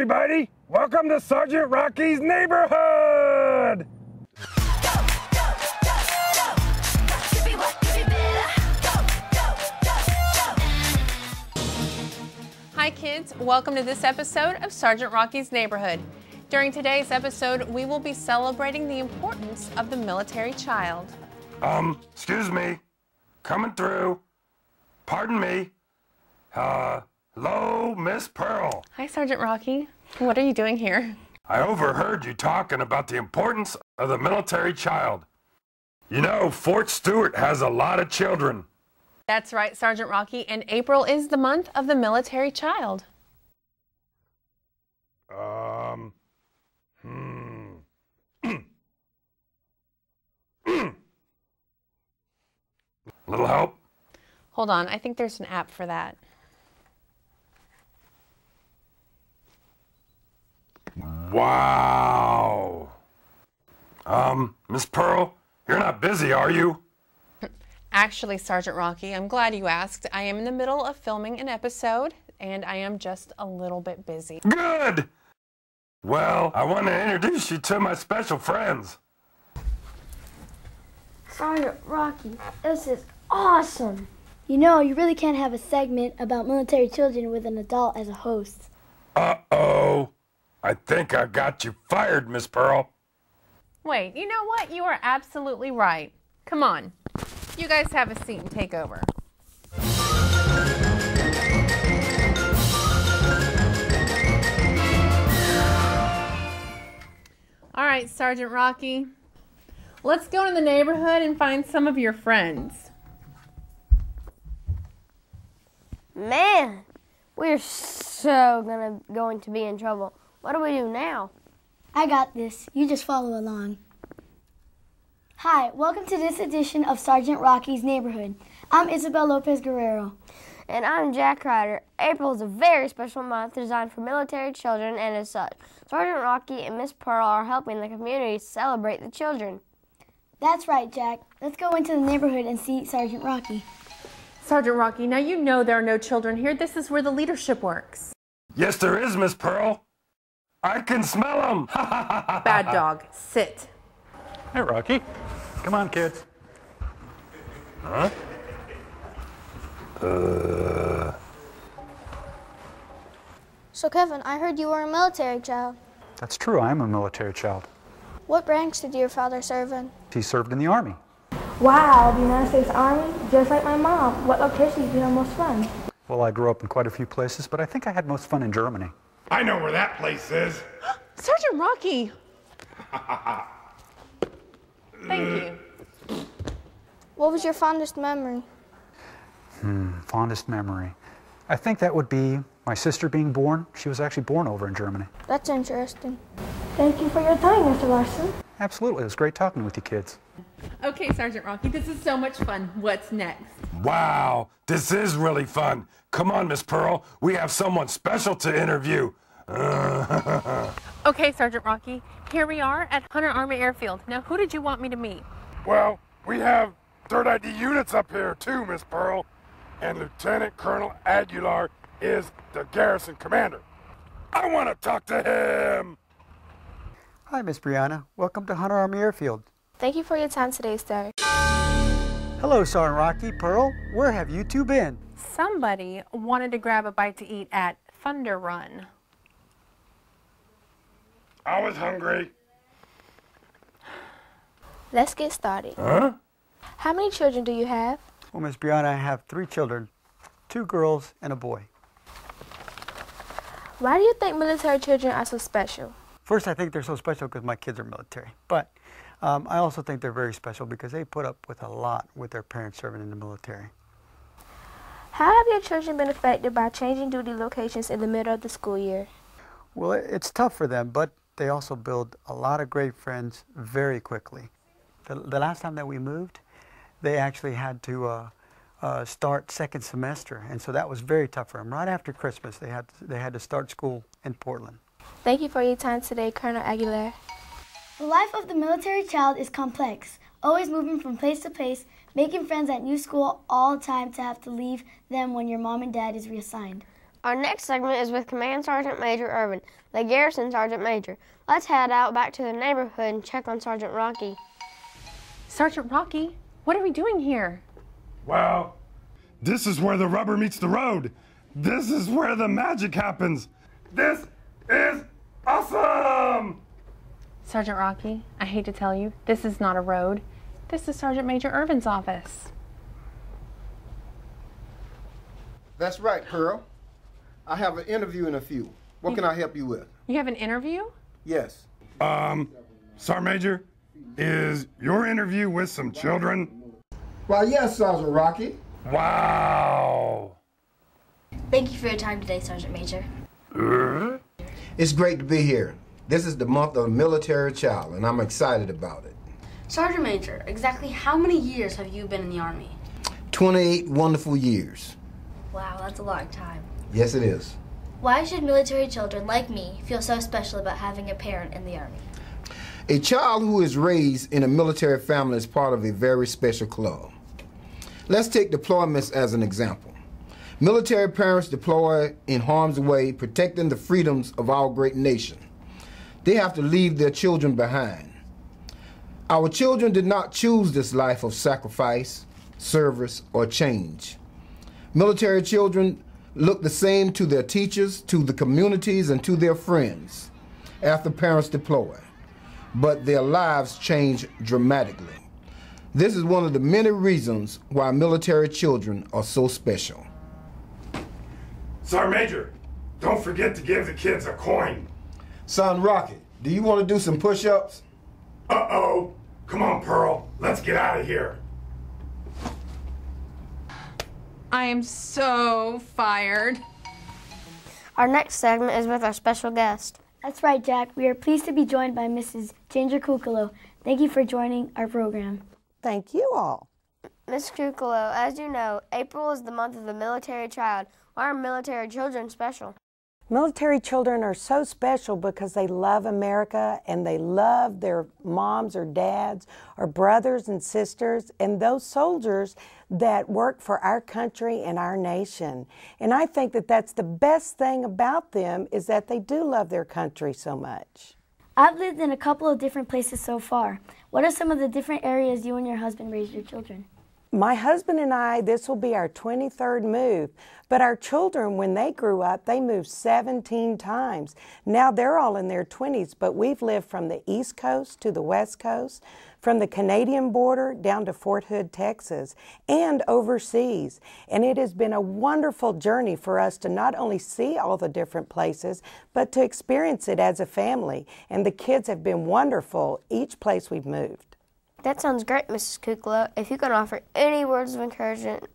everybody! Welcome to Sgt Rocky's neighborhood! Hi kids, welcome to this episode of Sgt Rocky's Neighborhood. During today's episode, we will be celebrating the importance of the military child. Excuse me. Coming through. Pardon me. Hello, Miss Pearl. Hi, Sgt Rocky. What are you doing here? I overheard you talking about the importance of the military child. You know, Fort Stewart has a lot of children. That's right, Sgt Rocky, and April is the month of the military child. Little help? Hold on, I think there's an app for that. Wow. Miss Pearl, you're not busy, are you? Actually, Sgt Rocky, I'm glad you asked. I am in the middle of filming an episode, and I am just a little bit busy. Good! Well, I want to introduce you to my special friends. Sgt Rocky, this is awesome! You know, you really can't have a segment about military children with an adult as a host. Uh-oh. I think I got you fired, Miss Pearl. Wait, you know what? You are absolutely right. Come on. You guys have a seat and take over. All right, Sgt Rocky. Let's go to the neighborhood and find some of your friends. Man, we're so going to be in trouble. What do we do now? I got this. You just follow along. Hi, welcome to this edition of Sgt Rocky's Neighborhood. I'm Isabel Lopez Guerrero. And I'm Jack Ryder. April is a very special month designed for military children, and as such, Sgt Rocky and Miss Pearl are helping the community celebrate the children. That's right, Jack. Let's go into the neighborhood and see Sgt Rocky. Sgt Rocky, now you know there are no children here. This is where the leadership works. Yes, there is, Miss Pearl. I can smell them. Bad dog, sit. Hey, Rocky. Come on, kids. Huh? So, Kevin, I heard you were a military child. That's true, I am a military child. What branch did your father serve in? He served in the Army. Wow, the United States Army? Just like my mom. What locations did you have most fun? Well, I grew up in quite a few places, but I think I had most fun in Germany. I know where that place is. Sgt Rocky! Thank you. What was your fondest memory? Fondest memory. I think that would be my sister being born. She was actually born over in Germany. That's interesting. Thank you for your time, Mr. Larson. Absolutely, it was great talking with you kids. Okay, Sgt Rocky, this is so much fun. What's next? Wow, this is really fun. Come on, Miss Pearl. We have someone special to interview. Okay, Sgt Rocky, here we are at Hunter Army Airfield. Now, who did you want me to meet? Well, we have 3rd ID units up here too, Miss Pearl. And Lieutenant Colonel Aguilar is the garrison commander. I want to talk to him. Hi, Miss Brianna. Welcome to Hunter Army Airfield. Thank you for your time today, sir. Hello, Sergeant Rocky, Pearl. Where have you two been? Somebody wanted to grab a bite to eat at Thunder Run. I was hungry. Let's get started. Huh? How many children do you have? Well, Miss Brianna, I have 3 children, 2 girls and a boy. Why do you think military children are so special? First, I think they're so special because my kids are military. But I also think they're very special because they put up with a lot with their parents serving in the military. How have your children been affected by changing duty locations in the middle of the school year? Well, it's tough for them, but they also build a lot of great friends very quickly. The last time that we moved, they actually had to start 2nd semester, and so that was very tough for them. Right after Christmas, they had to start school in Portland. Thank you for your time today, Colonel Aguilar. The life of the military child is complex, always moving from place to place, making friends at new school all the time to have to leave them when your mom and dad is reassigned. Our next segment is with Command Sgt Major Urban, the Garrison Sergeant Major. Let's head out back to the neighborhood and check on Sgt Rocky. Sergeant Rocky, what are we doing here? Well, this is where the rubber meets the road. This is where the magic happens. This is awesome! Sergeant Rocky, I hate to tell you, this is not a road. This is Sgt Major Ervin's office. That's right, Pearl. I have an interview in a few. What can I help you with? You have an interview? Yes. Sergeant Major, is your interview with some children? Why, yes, Sergeant Rocky. Wow! Thank you for your time today, Sergeant Major. It's great to be here. This is the month of the military child, and I'm excited about it. Sergeant Major, exactly how many years have you been in the Army? 28 wonderful years. Wow, that's a long time. Yes, it is. Why should military children like me feel so special about having a parent in the Army? A child who is raised in a military family is part of a very special club. Let's take deployments as an example. Military parents deploy in harm's way, protecting the freedoms of our great nation. They have to leave their children behind. Our children did not choose this life of sacrifice, service, or change. Military children look the same to their teachers, to the communities, and to their friends after parents deploy. But their lives change dramatically. This is one of the many reasons why military children are so special. Sergeant Major, don't forget to give the kids a coin. Son Rocky, do you want to do some push-ups? Uh-oh. Come on, Pearl. Let's get out of here. I am so fired. Our next segment is with our special guest. That's right, Jack. We are pleased to be joined by Mrs. Ginger Cocalo. Thank you for joining our program. Thank you all. Ms. Cocalo, as you know, April is the month of the military child. Why are military children special? Military children are so special because they love America and they love their moms or dads or brothers and sisters and those soldiers that work for our country and our nation. And I think that that's the best thing about them is that they do love their country so much. I've lived in a couple of different places so far. What are some of the different areas you and your husband raised your children? My husband and I, this will be our 23rd move, but our children, when they grew up, they moved 17 times. Now they're all in their 20s, but we've lived from the East Coast to the West Coast, from the Canadian border down to Fort Hood, Texas, and overseas. And it has been a wonderful journey for us to not only see all the different places, but to experience it as a family. And the kids have been wonderful each place we've moved. That sounds great, Mrs. Cocalo. If you could offer any words of encouragement,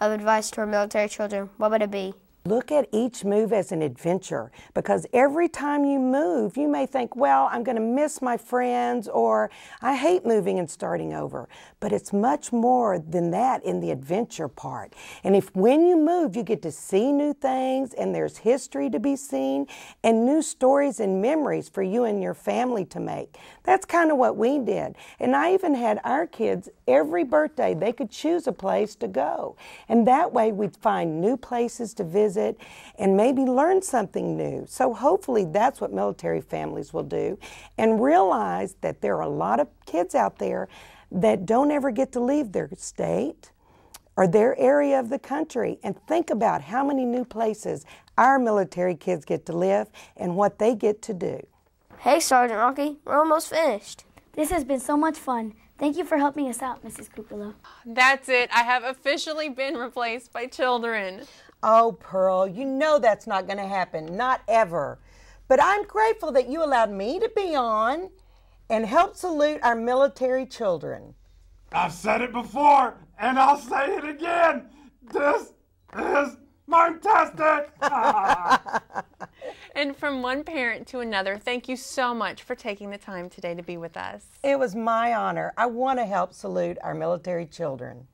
of advice to our military children, what would it be? Look at each move as an adventure, because every time you move, you may think, well, I'm going to miss my friends, or I hate moving and starting over. But it's much more than that in the adventure part. And if when you move, you get to see new things, and there's history to be seen, and new stories and memories for you and your family to make. That's kind of what we did. And I even had our kids, every birthday, they could choose a place to go. And that way we'd find new places to visit and maybe learn something new. So hopefully that's what military families will do, and realize that there are a lot of kids out there that don't ever get to leave their state or their area of the country, and think about how many new places our military kids get to live and what they get to do. Hey, Sergeant Rocky, we're almost finished. This has been so much fun. Thank you for helping us out, Mrs. Cocalo. That's it. I have officially been replaced by children. Oh, Pearl, you know that's not going to happen, not ever. But I'm grateful that you allowed me to be on and help salute our military children. I've said it before, and I'll say it again. This is fantastic. And from one parent to another, thank you so much for taking the time today to be with us. It was my honor. I want to help salute our military children.